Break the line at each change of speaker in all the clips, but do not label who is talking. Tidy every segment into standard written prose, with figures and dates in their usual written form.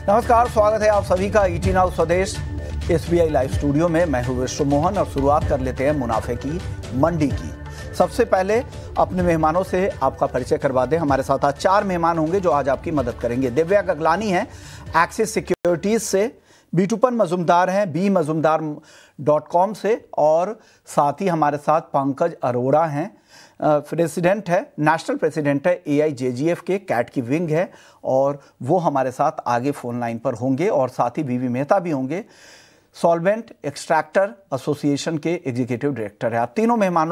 नमस्कार, स्वागत है आप सभी का ईटी नाउ स्वदेश एसबीआई लाइव स्टूडियो में। मैं हूं विश्व मोहन और शुरुआत कर लेते हैं मुनाफे की मंडी की। सबसे पहले अपने मेहमानों से आपका परिचय करवा दें। हमारे साथ आज 4 मेहमान होंगे जो आज आपकी मदद करेंगे। दिव्या गगलानी हैं एक्सिस सिक्योरिटीज से, बीटूपन मजूमदार हैं bmazumdar.com से, और साथ ही हमारे साथ पंकज अरोड़ा हैं, प्रेसिडेंट है, नेशनल प्रेसिडेंट है AIJGF के, कैट की विंग है, और वो हमारे साथ आगे फोन लाइन पर होंगे। और साथ ही बीवी मेहता भी होंगे, सॉल्वेंट एक्सट्रैक्टर एसोसिएशन के एग्जीक्यूटिव डायरेक्टर है। आप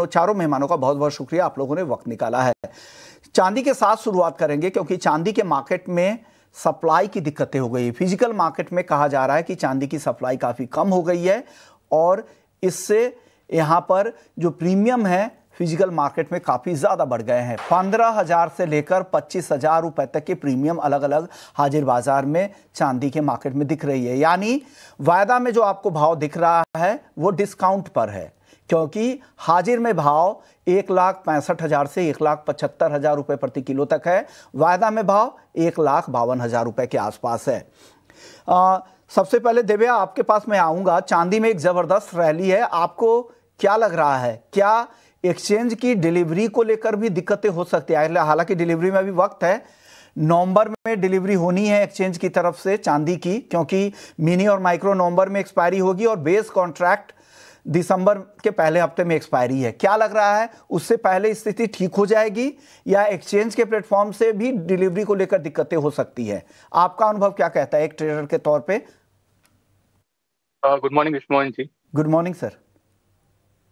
चारों मेहमानों का बहुत बहुत शुक्रिया, आप लोगों ने वक्त निकाला है। चांदी के साथ शुरुआत करेंगे क्योंकि चांदी के मार्केट में सप्लाई की दिक्कतें हो गई है। फिजिकल मार्केट में कहा जा रहा है कि चांदी की सप्लाई काफ़ी कम हो गई है और इससे यहाँ पर जो प्रीमियम है फिजिकल मार्केट में काफ़ी ज़्यादा बढ़ गए हैं। 15,000 से लेकर 25,000 रुपए तक के प्रीमियम अलग अलग हाजिर बाजार में चांदी के मार्केट में दिख रही है। यानी वायदा में जो आपको भाव दिख रहा है वो डिस्काउंट पर है, क्योंकि हाजिर में भाव 1,65,000 से 1,75,000 रुपए प्रति किलो तक है। वायदा में भाव 1,52,000 रुपए के आसपास है। सबसे पहले दिव्या, आपके पास मैं आऊँगा। चांदी में एक ज़बरदस्त रैली है, आपको क्या लग रहा है? क्या एक्सचेंज की डिलीवरी को लेकर भी दिक्कतें हो सकती है? हालांकि डिलीवरी में भी वक्त है, नवंबर में डिलीवरी होनी है एक्सचेंज की तरफ से चांदी की, क्योंकि मिनी और माइक्रो नवंबर में एक्सपायरी होगी और बेस कॉन्ट्रैक्ट दिसंबर के पहले हफ्ते में एक्सपायरी है। क्या लग रहा है, उससे पहले स्थिति ठीक हो जाएगी या एक्सचेंज के प्लेटफॉर्म से भी डिलीवरी को लेकर दिक्कतें हो सकती है? आपका अनुभव क्या कहता है एक ट्रेडर के तौर पे?
Good morning Vishnu ji.
Good morning sir.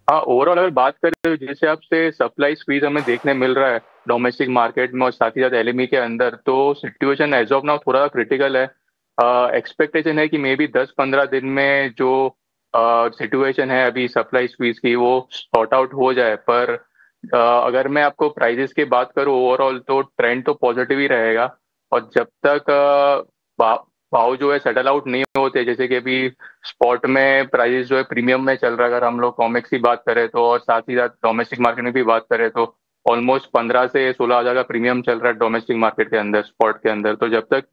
हाँ, ओवरऑल अगर बात करें तो जिस हिसाब से सप्लाई स्क्वीज हमें देखने मिल रहा है डोमेस्टिक मार्केट में और साथ ही साथ LME के अंदर, तो सिचुएशन एज ऑफ नाउ थोड़ा क्रिटिकल है। एक्सपेक्टेशन है कि मे बी 10-15 दिन में जो सिचुएशन है अभी सप्लाई स्क्वीज की वो सॉर्ट आउट हो जाए। पर अगर मैं आपको प्राइजेस की बात करूँ ओवरऑल तो ट्रेंड तो पॉजिटिव ही रहेगा। और जब तक भाव जो है सेटल आउट नहीं होते, जैसे कि अभी स्पॉट में प्राइस जो है प्रीमियम में चल रहा है, अगर हम लोग कॉमेक्स की बात करें तो, और साथ ही साथ डोमेस्टिक मार्केट में भी बात करें तो ऑलमोस्ट 15 से 16,000 का प्रीमियम चल रहा है डोमेस्टिक मार्केट के अंदर, स्पॉट के अंदर। तो जब तक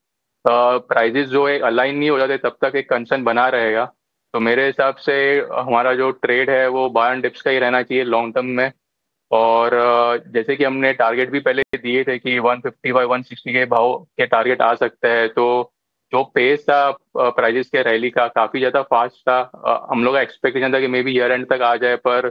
प्राइजेस जो है अलाइन नहीं हो जाते तब तक एक कंसर्न बना रहेगा। तो मेरे हिसाब से हमारा जो ट्रेड है वो बाय एंड डिप्स का ही रहना चाहिए लॉन्ग टर्म में। और जैसे कि हमने टारगेट भी पहले दिए थे कि 155-160 के भाव के टारगेट आ सकता है, तो जो पेस था प्राइजेस के रैली का काफी ज्यादा फास्ट था। हम लोग का एक्सपेक्टेशन था कि मे बी ईयर एंड तक आ जाए, पर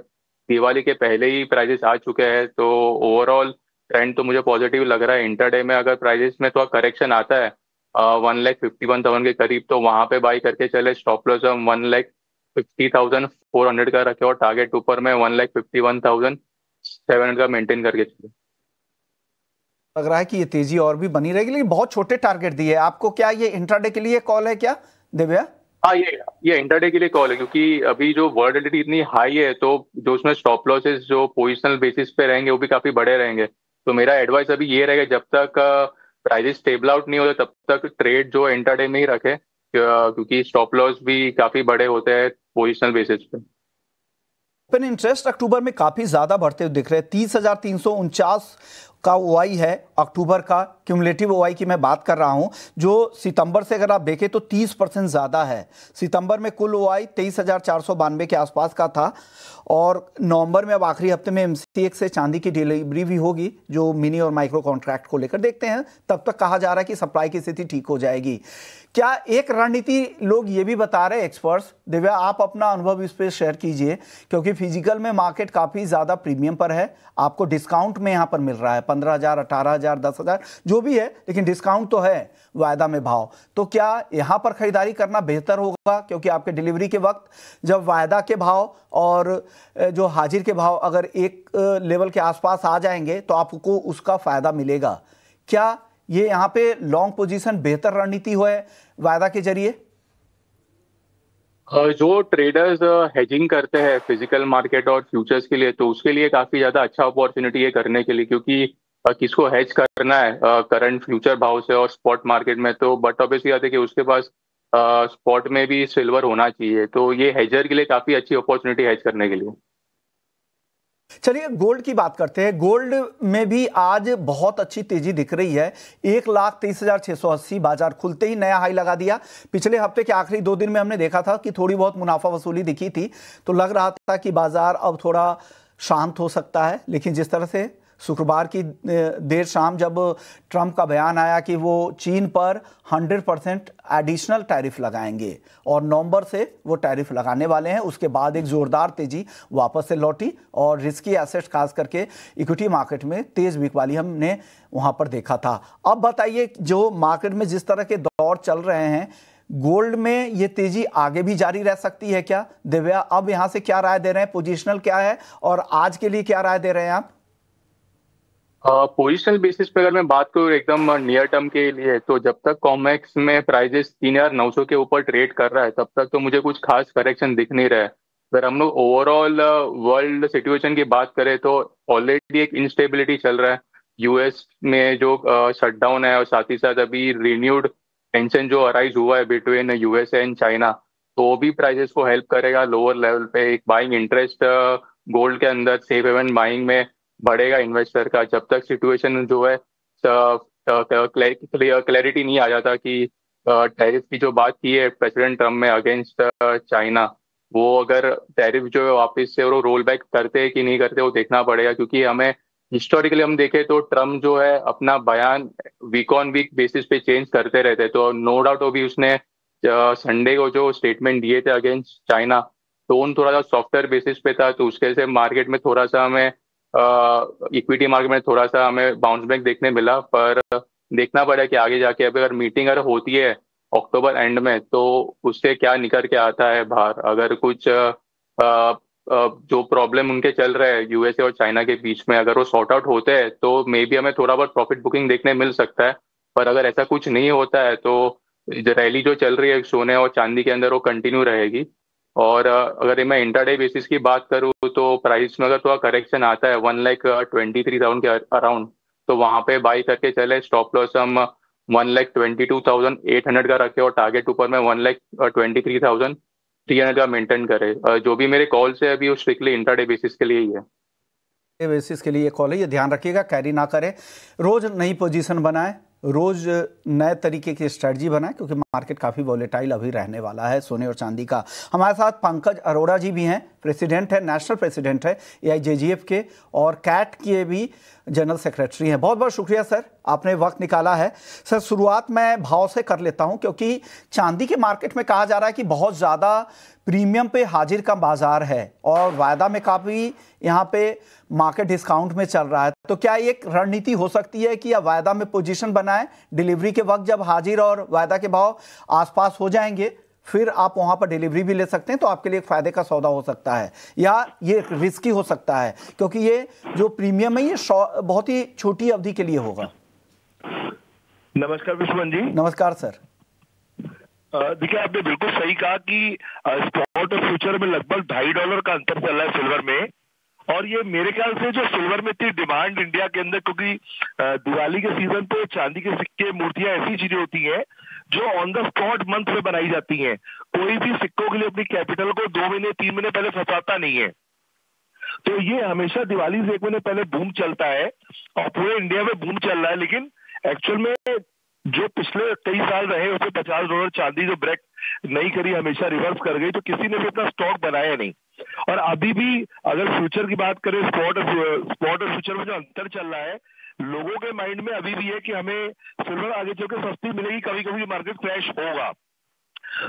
दिवाली के पहले ही प्राइजेस आ चुके हैं। तो ओवरऑल ट्रेंड तो मुझे पॉजिटिव लग रहा है। इंटरडे में अगर प्राइजेस में थोड़ा करेक्शन आता है 1,51,000 के करीब, तो वहां पे बाई करके चले। स्टॉप लॉस हम 1,50,400 का रखे और टारगेट ऊपर में 1,51,700 का मेंटेन करके चले।
लग रहा है कि ये तेजी और भी बनी रहेगी, लेकिन बहुत छोटे टारगेट दिए आपको। क्या ये इंट्राडे के लिए कॉल है क्या दिव्या?
हाँ, ये इंटरडे के लिए कॉल है, क्योंकि अभी जो वॉलेटिलिटी इतनी हाई है तो जो उसमें स्टॉप लॉसेस जो पोजिशनल बेसिस पे रहेंगे वो भी काफी बड़े रहेंगे। तो मेरा एडवाइस अभी ये रहेगा, जब तक प्राइजेस स्टेबल आउट नहीं होते तब तक ट्रेड जो इंटरडे में ही रखे, क्योंकि स्टॉप लॉस भी काफी बड़े होते हैं पोजिशनल बेसिस पे।
ओपन इंटरेस्ट अक्टूबर में काफी ज्यादा बढ़ते हुए दिख रहे हैं। 30,349 का OI है अक्टूबर का। क्यूमुलेटिव OI की मैं बात कर रहा हूं, जो सितंबर से अगर आप देखें तो 30% ज्यादा है। सितंबर में कुल OI 23,492 के आसपास का था, और नवंबर में अब आखिरी हफ्ते में MCX से चांदी की डिलीवरी भी होगी जो मिनी और माइक्रो कॉन्ट्रैक्ट को लेकर देखते हैं। तब तक कहा जा रहा है कि सप्लाई की स्थिति ठीक हो जाएगी। क्या एक रणनीति लोग ये भी बता रहे हैं एक्सपर्ट्स, दिव्या आप अपना अनुभव इस पर शेयर कीजिए, क्योंकि फिजिकल में मार्केट काफ़ी ज़्यादा प्रीमियम पर है, आपको डिस्काउंट में यहाँ पर मिल रहा है 15,000, 18,000, 10,000 जो भी है, लेकिन डिस्काउंट तो है वायदा में भाव। तो क्या यहाँ पर खरीदारी करना बेहतर होगा, क्योंकि आपके डिलीवरी के वक्त जब वायदा के भाव और जो हाजिर के भाव अगर एक लेवल के आसपास आ जाएंगे तो आपको उसका फायदा मिलेगा। क्या ये यहाँ पे लॉन्ग पोजीशन बेहतर रणनीति हो है वायदा के जरिए?
जो ट्रेडर्स हेजिंग करते हैं फिजिकल मार्केट और फ्यूचर्स के लिए, तो उसके लिए काफी ज्यादा अच्छा अपॉर्चुनिटी है करने के लिए, क्योंकि किसको हेज करना है करंट फ्यूचर भाव से और स्पॉट मार्केट में, तो बट ऑब्वियसली आते कि उसके पास स्पॉट में भी सिल्वर होना चाहिए। तो ये हेजर के लिए काफी अच्छी अपॉर्चुनिटी हेज करने के लिए।
चलिए गोल्ड की बात करते हैं। गोल्ड में भी आज बहुत अच्छी तेजी दिख रही है। 1,30,680 बाजार खुलते ही नया हाई लगा दिया। पिछले हफ्ते के आखिरी 2 दिन में हमने देखा था कि थोड़ी बहुत मुनाफा वसूली दिखी थी, तो लग रहा था कि बाजार अब थोड़ा शांत हो सकता है। लेकिन जिस तरह से शुक्रवार की देर शाम जब ट्रंप का बयान आया कि वो चीन पर 100% एडिशनल टैरिफ लगाएंगे और नवंबर से वो टैरिफ लगाने वाले हैं, उसके बाद एक जोरदार तेजी वापस से लौटी और रिस्की एसेट्स खास करके इक्विटी मार्केट में तेज बिकवाली हमने वहां पर देखा था। अब बताइए, जो मार्केट में जिस तरह के दौर चल रहे हैं, गोल्ड में ये तेजी आगे भी जारी रह सकती है क्या? दिव्या, अब यहां से क्या राय दे रहे हैं? पोजिशनल क्या है और आज के लिए क्या राय दे रहे हैं आप?
पोजिशनल बेसिस पे अगर मैं बात करूँ एकदम नियर टर्म के लिए, तो जब तक कॉमेक्स में प्राइजेस 3,900 के ऊपर ट्रेड कर रहा है तब तक तो मुझे कुछ खास करेक्शन दिख नहीं रहा है। अगर हम लोग ओवरऑल वर्ल्ड सिचुएशन की बात करें तो ऑलरेडी एक इंस्टेबिलिटी चल रहा है। यूएस में जो शटडाउन है और साथ ही साथ अभी रिन्यूड टेंशन जो अराइज हुआ है बिटवीन यूएसए एंड चाइना, तो वो भी प्राइजेस को हेल्प करेगा लोअर लेवल पे। एक बाइंग इंटरेस्ट गोल्ड के अंदर सेफ हेवन बाइंग में बढ़ेगा इन्वेस्टर का, जब तक सिचुएशन जो है क्लैरिटी नहीं आ जाता कि टैरिफ की जो बात की है प्रेसिडेंट ट्रम्प में अगेंस्ट चाइना, वो अगर टैरिफ जो है वापस से वो रोल बैक करते हैं कि नहीं करते वो देखना पड़ेगा। क्योंकि हमें हिस्टोरिकली हम देखें तो ट्रम्प जो है अपना बयान वीक ऑन वीक बेसिस पे चेंज करते रहते, तो नो डाउट अभी उसने संडे को जो स्टेटमेंट दिए थे अगेंस्ट चाइना, टोन थोड़ा सा सॉफ्टवेयर बेसिस पे था, तो उसके से मार्केट में थोड़ा सा हमें इक्विटी मार्केट में थोड़ा सा हमें बाउंस बैक देखने मिला। पर देखना पड़ा कि आगे जाके अब अगर मीटिंग अगर होती है अक्टूबर एंड में तो उससे क्या निकल के आता है बाहर। अगर कुछ जो प्रॉब्लम उनके चल रहे हैं यूएसए और चाइना के बीच में अगर वो सॉर्ट आउट होते हैं तो मे बी हमें थोड़ा बहुत प्रॉफिट बुकिंग देखने मिल सकता है। पर अगर ऐसा कुछ नहीं होता है तो रैली जो चल रही है सोने और चांदी के अंदर वो कंटिन्यू रहेगी। और अगर मैं इंट्राडे बेसिस की बात करूँ तो प्राइस में अगर थोड़ा करेक्शन आता है 1,23,000 के अराउंड, तो वहां पे बाई करके चले। स्टॉप लॉस हम 1,22,800 का रखे और टारगेट ऊपर में 1,23,300 का मेंटेन करे। जो भी मेरे कॉल से अभी वो स्ट्रिक्टली इंट्राडे बेसिस के लिए ही है।
बेसिस के लिए कॉल है, ये ध्यान रखिएगा, कैरी ना करें। रोज नई पोजीशन बनाएं, रोज नए तरीके की स्ट्रेटजी बनाएं, क्योंकि मार्केट काफ़ी वॉलेटाइल अभी रहने वाला है सोने और चांदी का। हमारे साथ पंकज अरोड़ा जी भी हैं, प्रेसिडेंट है, नेशनल प्रेसिडेंट है AIJGF के, और कैट के भी जनरल सेक्रेटरी हैं। बहुत बहुत शुक्रिया सर, आपने वक्त निकाला है। सर, शुरुआत मैं भाव से कर लेता हूं, क्योंकि चांदी के मार्केट में कहा जा रहा है कि बहुत ज़्यादा प्रीमियम पे हाजिर का बाजार है और वायदा में काफ़ी यहाँ पे मार्केट डिस्काउंट में चल रहा है। तो क्या एक रणनीति हो सकती है कि या वायदा में पोजीशन बनाएं, डिलीवरी के वक्त जब हाजिर और वायदा के भाव आसपास हो जाएंगे फिर आप वहां पर डिलीवरी भी ले सकते हैं, तो आपके लिए एक फायदे का सौदा हो सकता है, या ये रिस्की हो सकता है क्योंकि ये जो प्रीमियम है ये बहुत ही छोटी अवधि के लिए होगा?
नमस्कार विश्वन जी।
नमस्कार सर।
देखिए, आपने बिल्कुल सही कहा कि स्पॉट और फ्यूचर में लगभग $2.5 का अंतर चल रहा है सिल्वर में। और ये मेरे ख्याल से जो सिल्वर में इतनी डिमांड इंडिया के अंदर, क्योंकि दिवाली के सीजन पे चांदी के सिक्के, मूर्तियां ऐसी चीजें होती हैं जो ऑन द स्पॉट मंथ में बनाई जाती हैं। कोई भी सिक्कों के लिए अपनी कैपिटल को 2 महीने 3 महीने पहले फंसाता नहीं है। तो ये हमेशा दिवाली से 1 महीने पहले बूम चलता है और पूरे इंडिया में बूम चल रहा है। लेकिन एक्चुअल में जो पिछले कई साल रहे उसमें $50 चांदी जो ब्रेक नहीं करी, हमेशा रिवर्स कर गई, तो किसी ने भी अपना स्टॉक बनाया नहीं। और अभी भी अगर फ्यूचर की बात करें, स्पॉट और फ्यूचर में जो अंतर चल रहा है, लोगों के माइंड में अभी भी है कि हमें सिल्वर आगे चल के सस्ती मिलेगी, कभी कभी मार्केट क्रैश होगा।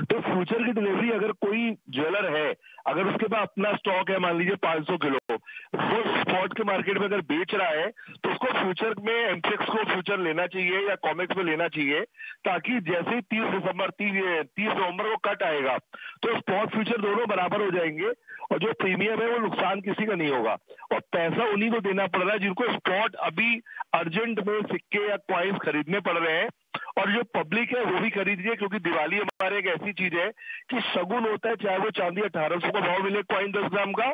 तो फ्यूचर की डिलीवरी अगर कोई ज्वेलर है, अगर उसके पास अपना स्टॉक है, मान लीजिए 500 किलो, वो स्पॉट के मार्केट में अगर बेच रहा है तो उसको फ्यूचर में एमसीएक्स को फ्यूचर लेना चाहिए या कॉमेक्स में लेना चाहिए, ताकि जैसे ही 30 नवंबर को कट आएगा तो स्पॉट फ्यूचर दोनों बराबर हो जाएंगे और जो प्रीमियम है वो नुकसान किसी का नहीं होगा। और पैसा उन्हीं को देना पड़ रहा है जिनको स्पॉट अभी अर्जेंट में सिक्के या कॉइन्स खरीदने पड़ रहे हैं। और जो पब्लिक है वो भी खरीदिए, क्योंकि दिवाली हमारे एक ऐसी चीज है कि शगुन होता है, चाहे वो चांदी 1800 का भाव मिले कॉइन 10 ग्राम का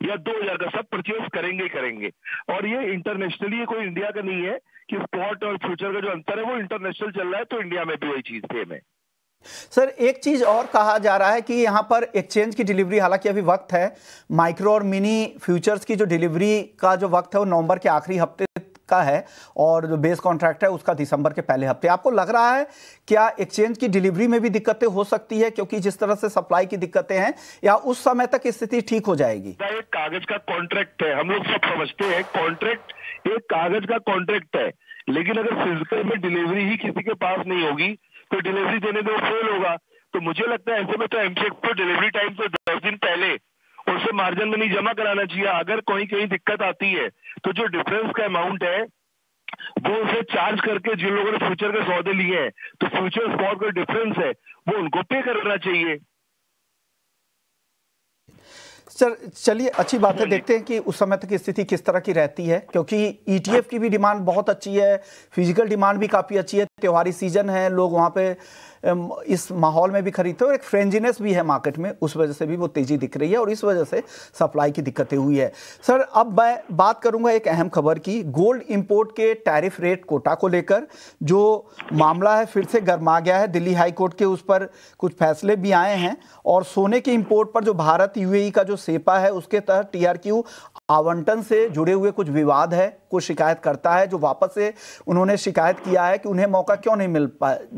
या 2000 का, सब परचेज करेंगे ही करेंगे। और ये इंटरनेशनली, कोई इंडिया का नहीं है कि स्पॉट और फ्यूचर का जो अंतर है वो इंटरनेशनल चल रहा है, तो इंडिया में भी वही चीज सेम है।
सर एक चीज और कहा जा रहा है कि यहाँ पर एक्सचेंज की डिलीवरी, हालांकि अभी वक्त है, माइक्रो और मिनी फ्यूचर्स की जो डिलीवरी का जो वक्त है वो नवंबर के आखिरी हफ्ते का है और जो बेस कॉन्ट्रैक्ट है उसका दिसंबर के पहले हफ्ते। आपको लग रहा है क्या एक्सचेंज की डिलीवरी में भी दिक्कतें हो सकती है, क्योंकि जिस तरह से सप्लाई की दिक्कतें हैं, या उस समय तक स्थिति ठीक हो जाएगी?
एक कागज का कॉन्ट्रैक्ट है, हम लोग सब समझते हैं कॉन्ट्रैक्ट एक कागज का कॉन्ट्रैक्ट है, लेकिन अगर फिजिकल में डिलीवरी ही किसी के पास नहीं होगी तो डिलीवरी देने में वो फेल होगा। तो मुझे लगता है ऐसे में तो एमसेक को डिलीवरी टाइम से 10 दिन पहले उसे मार्जिन में नहीं जमा कराना चाहिए। अगर कोई कहीं दिक्कत आती है तो जो डिफरेंस का अमाउंट है वो उसे चार्ज करके, जिन लोगों ने फ्यूचर के सौदे लिए हैं तो फ्यूचर स्पॉट का डिफरेंस है वो उनको पे करना चाहिए।
सर चलिए अच्छी बात है, देखते हैं कि उस समय तक स्थिति किस तरह की रहती है, क्योंकि ईटीएफ की भी डिमांड बहुत अच्छी है, फिजिकल डिमांड भी काफ़ी अच्छी है, त्योहारी सीजन है, लोग वहाँ पे इस माहौल में भी खरीदते हैं और एक फ्रेंजीनेस भी है मार्केट में, उस वजह से भी वो तेज़ी दिख रही है और इस वजह से सप्लाई की दिक्कतें हुई है। सर अब मैं बात करूंगा एक अहम खबर की, गोल्ड इंपोर्ट के टैरिफ रेट कोटा को लेकर जो मामला है फिर से गर्मा गया है। दिल्ली हाई कोर्ट के उस पर कुछ फैसले भी आए हैं और सोने के इंपोर्ट पर जो भारत यूएई का जो सेपा है उसके तहत टीआरक्यू आवंटन से जुड़े हुए कुछ विवाद है, कुछ शिकायत करता है, जो वापस से उन्होंने शिकायत किया है कि उन्हें मौका क्यों नहीं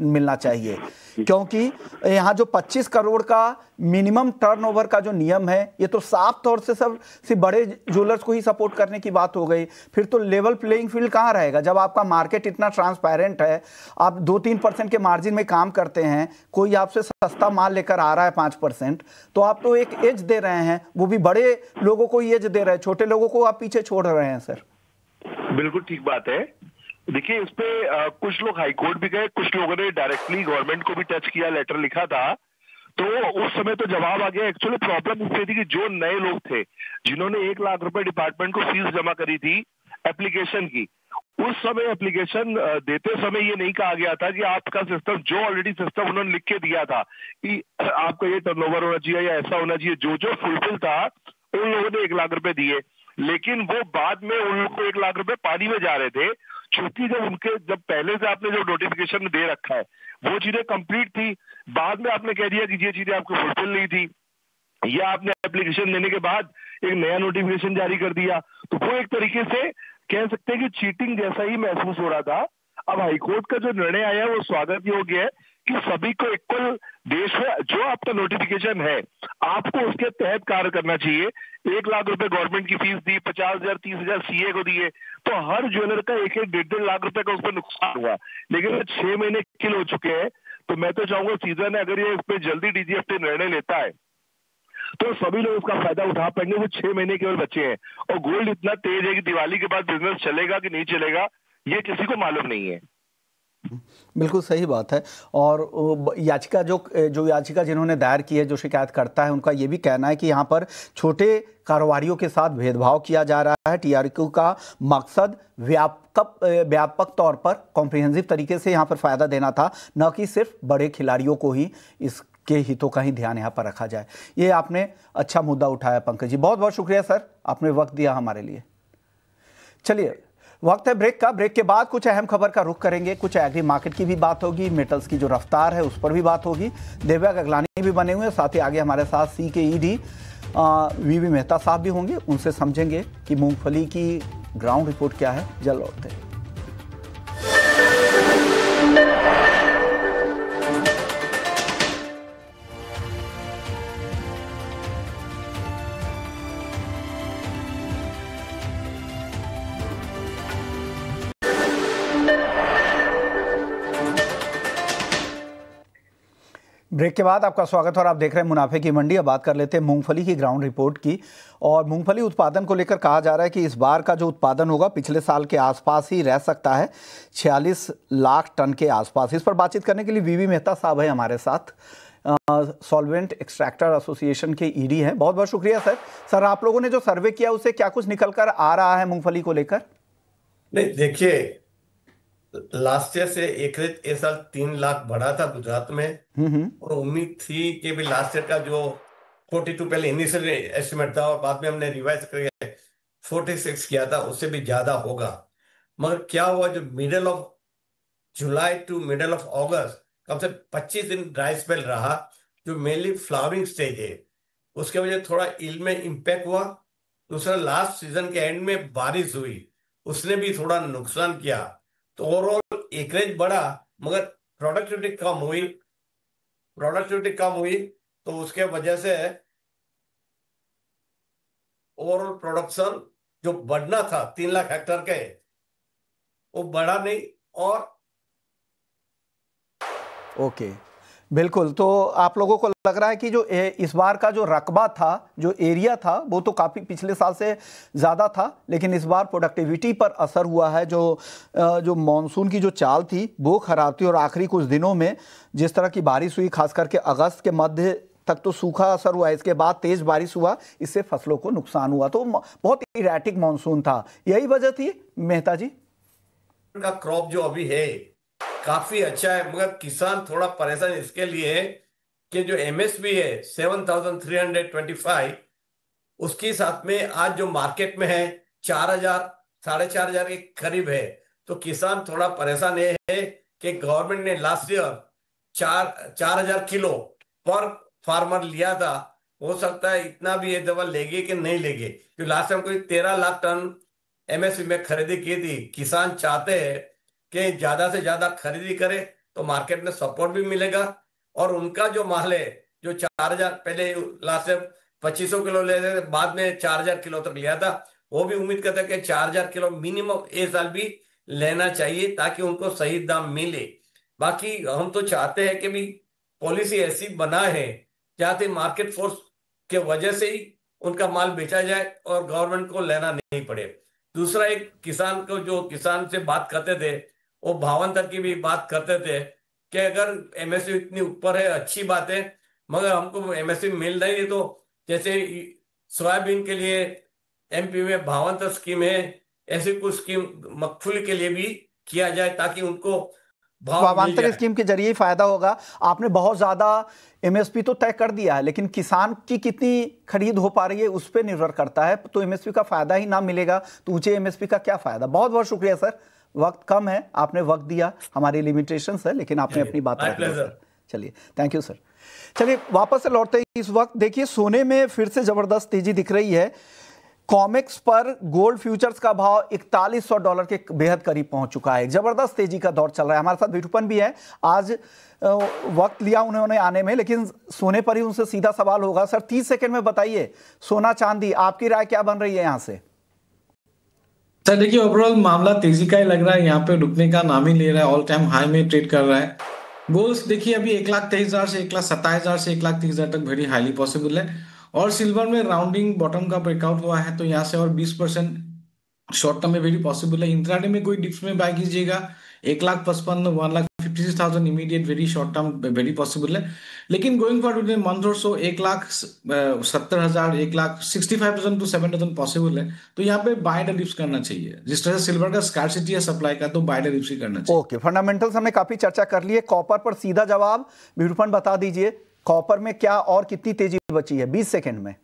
मिलना चाहिए, क्योंकि यहाँ जो 25 करोड़ का मिनिमम टर्नओवर का जो नियम है ये तो साफ तौर से सब सिर्फ बड़े ज्वेलर्स को ही सपोर्ट करने की बात हो गई। फिर तो लेवल प्लेइंग फील्ड कहाँ रहेगा जब आपका मार्केट इतना ट्रांसपेरेंट है, आप 2-3% के मार्जिन में काम करते हैं, कोई आपसे सस्ता माल लेकर आ रहा है 5%, तो आप तो एक एज दे रहे हैं, वो भी बड़े लोगों को एज दे रहे हैं, छोटे लोगों को आप पीछे छोड़ रहे हैं। सर
बिल्कुल ठीक बात है। देखिए इस पे कुछ लोग हाईकोर्ट भी गए, कुछ लोगों ने डायरेक्टली गवर्नमेंट को भी टच किया, लेटर लिखा था, तो उस समय तो जवाब आ गया। एक्चुअली प्रॉब्लम इससे थी कि जो नए लोग थे जिन्होंने 1 लाख रुपए डिपार्टमेंट को फीस जमा करी थी एप्लीकेशन की, उस समय एप्लीकेशन देते समय ये नहीं कहा गया था कि आपका सिस्टम, जो ऑलरेडी सिस्टम उन्होंने लिख के दिया था कि आपका ये टर्नओवर होना चाहिए या ऐसा होना चाहिए, जो जो फुलफिल था उन लोगों ने 1 लाख रुपए दिए, लेकिन वो बाद में उन लोगों को 1 लाख रुपए पानी में जा रहे थे, क्योंकि जब पहले से आपने जो नोटिफिकेशन दे रखा है वो चीजें कंप्लीट थी, बाद में आपने कह दिया कि ये चीजें आपको फुलफिल नहीं थी, या आपने एप्लीकेशन देने के बाद एक नया नोटिफिकेशन जारी कर दिया, तो वो एक तरीके से कह सकते हैं कि चीटिंग जैसा ही महसूस हो रहा था। अब हाईकोर्ट का जो निर्णय आया वो स्वागत योग्य है कि सभी को इक्वल देश में जो आपका नोटिफिकेशन है आपको उसके तहत कार्य करना चाहिए। 1 लाख रुपए गवर्नमेंट की फीस दी, 50,000 30,000 सीए को दिए, तो हर ज्वेलर का 1-1 लाख रुपए का उस पर नुकसान हुआ। लेकिन 6 महीने किल हो चुके हैं, तो मैं तो चाहूंगा सीजन है, अगर ये इस पर जल्दी डीजीएफटी निर्णय लेता है तो सभी लोग उसका फायदा उठा पाएंगे। वो 6 महीने केवल बचे हैं और गोल्ड इतना तेज है कि दिवाली के बाद बिजनेस चलेगा कि नहीं चलेगा ये किसी को मालूम नहीं है।
बिल्कुल सही बात है। और याचिका जो याचिका जिन्होंने दायर की है, जो शिकायत करता है, उनका ये भी कहना है कि यहाँ पर छोटे कारोबारियों के साथ भेदभाव किया जा रहा है। टीआरक्यू का मकसद व्यापक तौर पर कॉम्प्रिहेंसिव तरीके से यहाँ पर फायदा देना था, न कि सिर्फ बड़े खिलाड़ियों को ही इसके हितों का ही ध्यान यहाँ पर रखा जाए। ये आपने अच्छा मुद्दा उठाया पंकज जी, बहुत बहुत शुक्रिया सर, आपने वक्त दिया हमारे लिए। चलिए वक्त है ब्रेक का, ब्रेक के बाद कुछ अहम खबर का रुख करेंगे, कुछ एग्री मार्केट की भी बात होगी, मेटल्स की जो रफ्तार है उस पर भी बात होगी। दिव्या गगलानी भी बने हुए हैं, साथ ही आगे हमारे साथ सी के ईडी वीवी मेहता साहब भी होंगे, उनसे समझेंगे कि मूंगफली की ग्राउंड रिपोर्ट क्या है। जल्द लौटते हैं। ब्रेक के बाद आपका स्वागत है और आप देख रहे हैं मुनाफे की मंडी। अब बात कर लेते हैं मूंगफली की ग्राउंड रिपोर्ट की। और मूंगफली उत्पादन को लेकर कहा जा रहा है कि इस बार का जो उत्पादन होगा पिछले साल के आसपास ही रह सकता है, 46 लाख टन के आसपास। इस पर बातचीत करने के लिए वीवी मेहता साहब है हमारे साथ, सॉल्वेंट एक्सट्रैक्टर एसोसिएशन के ईडी हैं। बहुत बहुत शुक्रिया सर। सर आप लोगों ने जो सर्वे किया उससे क्या कुछ निकल कर आ रहा है मूंगफली को लेकर?
नहीं देखिए, लास्ट ईयर से एकरेज इस साल 3 लाख बढ़ा था गुजरात में, और उम्मीद थी कि भी लास्ट ईयर का जो 42 पहले इनिशियल एस्टिमेट था और बाद में हमने रिवाइज करके 46 किया था, उससे भी ज्यादा होगा। मगर क्या हुआ, जो middle of July to middle of August कम से 25 दिन ड्राई स्पेल रहा, जो मेनली फ्लावरिंग स्टेज है, उसके वजह थोड़ा यील्ड में इम्पैक्ट हुआ। दूसरा, लास्ट सीजन के एंड में बारिश हुई, उसने भी थोड़ा नुकसान किया। तो ओवरऑल एकरेज बढ़ा मगर प्रोडक्टिविटी कम हुई, तो उसके वजह से ओवरऑल प्रोडक्शन जो बढ़ना था 3 लाख हेक्टेयर के, वो बढ़ा नहीं। और
ओके, बिल्कुल। तो आप लोगों को लग रहा है कि जो इस बार का जो रकबा था, जो एरिया था, वो तो काफ़ी पिछले साल से ज़्यादा था, लेकिन इस बार प्रोडक्टिविटी पर असर हुआ है। जो मॉनसून की जो चाल थी वो खराब थी, और आखिरी कुछ दिनों में जिस तरह की बारिश हुई, खास करके अगस्त के मध्य तक तो सूखा असर हुआ, इसके बाद तेज बारिश हुआ, इससे फसलों को नुकसान हुआ। तो बहुत इरेटिक मॉनसून था, यही वजह थी मेहता जी?
का क्रॉप जो अभी है काफी अच्छा है, मगर किसान थोड़ा परेशान इसके लिए है कि जो एमएसपी है 7,325, उसके साथ में आज जो मार्केट में है 4,000 4,500 के करीब है। तो किसान थोड़ा परेशान है कि गवर्नमेंट ने लास्ट ईयर 4,000 किलो पर फार्मर लिया था, हो सकता है इतना भी ये दवा लेगी कि नहीं लेगी, क्योंकि लास्ट टाइम कोई 13 लाख टन एमएसपी में खरीदी की थी। किसान चाहते हैं कि ज्यादा से ज्यादा खरीदी करे तो मार्केट में सपोर्ट भी मिलेगा, और उनका जो माल है जो 4,000 पहले लास्ट टाइम 2,500 किलो ले रहे थे, बाद में 4,000 किलो तक लिया था, वो भी उम्मीद करते हैं कि 4,000 किलो मिनिमम इस साल भी लेना चाहिए ताकि उनको सही दाम मिले। बाकी हम तो चाहते हैं कि भी पॉलिसी ऐसी बना है जहाँ मार्केट फोर्स के वजह से ही उनका माल बेचा जाए और गवर्नमेंट को लेना नहीं पड़े। दूसरा, एक किसान को जो किसान से बात करते थे वो भावांतर की भी बात करते थे कि अगर एमएसपी इतनी ऊपर है अच्छी बात है, मगर हमको एमएसपी मिल रही है, तो जैसे सोयाबीन के लिए एमपी में भावांतर स्कीम है, ऐसी कुछ स्कीम मगफली के लिए भी किया जाए ताकि उनको
भावांतर स्कीम के जरिए फायदा होगा। आपने बहुत ज्यादा एमएसपी तो तय कर दिया है, लेकिन किसान की कितनी खरीद हो पा रही है उस पर निर्भर करता है। तो एमएसपी का फायदा ही ना मिलेगा तो ऊंचे एमएसपी का क्या फायदा। बहुत बहुत शुक्रिया सर, वक्त कम है, आपने वक्त दिया, हमारी लिमिटेशंस है, लेकिन आपने अपनी बात रखी सर। चलिए, थैंक यू सर। चलिए वापस से लौटते हैं। इस वक्त देखिए सोने में फिर से जबरदस्त तेजी दिख रही है। कॉमेक्स पर गोल्ड फ्यूचर्स का भाव $4,100 के बेहद करीब पहुंच चुका है। जबरदस्त तेजी का दौर चल रहा है। हमारे साथ विठूपन भी है, आज वक्त लिया उन्होंने आने में, लेकिन सोने पर ही उनसे सीधा सवाल होगा। सर 30 सेकंड में बताइए, सोना चांदी आपकी राय क्या बन रही है यहां से?
सर देखिए, ओवरऑल मामला तेजी का ही लग रहा है, यहाँ पे रुकने का नाम ही ले रहा है, ऑल टाइम हाई में ट्रेड कर रहा है। गोल्ड देखिए अभी 1,23,000 से 1,27,000 से 1,30,000 तक वेरी हाईली पॉसिबल है। और सिल्वर में राउंडिंग बॉटम का ब्रेकआउट हुआ है, तो यहाँ से और 20% शॉर्ट टर्म में वेरी पॉसिबल है। इंट्राडे में कोई डिप्स में बाय कीजिएगा 1,55,000 1,56,000 immediate very short term very possible है। लेकिन गोइंग फॉरवर्ड इन मंथ और सो 1,70,000 1,65,000 टू 7,000 पॉसिबल है। तो यहाँ पे बाय द डिप्स करना चाहिए। जिस तरह से सिल्वर का स्कार्सिटी है सप्लाई का, तो बाय द डिप्स ही करना चाहिए।
ओके, फंडामेंटल्स हमने काफी चर्चा कर ली है। कॉपर पर सीधा जवाब विरूपण बता दीजिए, कॉपर में क्या और कितनी तेजी बची है 20 सेकंड में?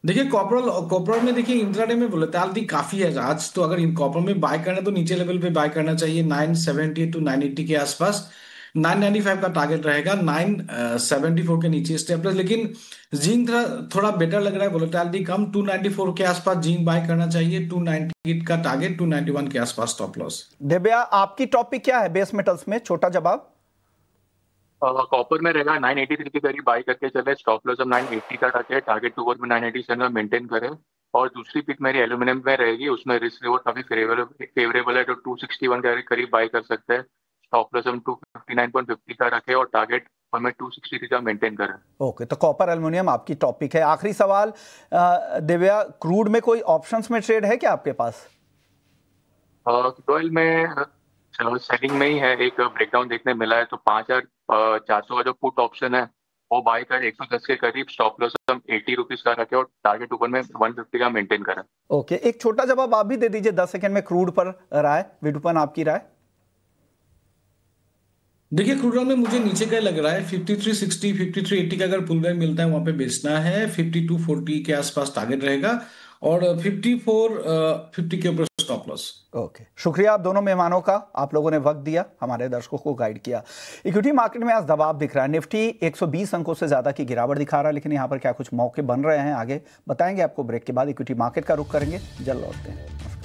देखिए कॉपर में देखिए इंट्राडे में वोलेटिलिटी काफी है आज, तो अगर इन कॉपर में बाय करना है तो नीचे लेवल पे बाय करना चाहिए 970 टू 980 के आसपास। 995 का टारगेट रहेगा, 974 के नीचे स्टेप लेस। लेकिन जिंक थोड़ा बेटर लग रहा है, वोलेटिलिटी कम, 294 के आसपास जिंक बाय करना चाहिए, 298 का टारगेट, 291 के आसपास स्टॉप लॉस।
दिव्या आपकी टॉपिक क्या है बेस मेटल्स में? छोटा जवाब।
कॉपर में रहेगा 983 के करीब बाई करके चले, स्टॉप लॉस हम 980 का रखे, टारगेट टू में 987 में मेंटेन करें। और दूसरी पिक मेरी एल्यूमिनियम में रहेगी, उसमें रिस्क रिवॉर्ड काफी फेवरेबल है, तो 261 के करीब बाई कर सकते हैं। स्टॉप लॉस हम 259.50 का रखे और टारगेट हमें 263 का मेंटेन करें।
ओके, तो कॉपर एल्युमिनियम आपकी टॉपिक है। आखिरी सवाल दिव्या, क्रूड में कोई ऑप्शंस में ट्रेड है क्या आपके पास?
क्रूड में सेलिंग में ही है, एक ब्रेकडाउन देखने मिला है, तो 5,400 का जो पुट ऑप्शन है वो बाय कर 110 के करीब, स्टॉप लॉस हम 80 रुपीज का रखे और टारगेट ऊपर में 150 का मेंटेन करें।
ओके, एक छोटा जवाब आप भी दे दीजिए 10 सेकंड में क्रूड पर राय। विठूपन आपकी राय?
देखिए क्रूड में मुझे नीचे का लग रहा है 5360 5380 का अगर पुलबैक मिलता है वहां पे बेचना है। 5240 के आसपास टारगेट रहेगा और 5450 के ऊपर स्टॉप लॉस।
ओके, शुक्रिया आप दोनों मेहमानों का, आप लोगों ने वक्त दिया, हमारे दर्शकों को गाइड किया। इक्विटी मार्केट में आज दबाव दिख रहा है, निफ्टी 120 अंकों से ज्यादा की गिरावट दिखा रहा है, लेकिन यहाँ पर क्या कुछ मौके बन रहे हैं आगे बताएंगे आपको ब्रेक के बाद। इक्विटी मार्केट का रुख करेंगे, जल्द लौटते हैं।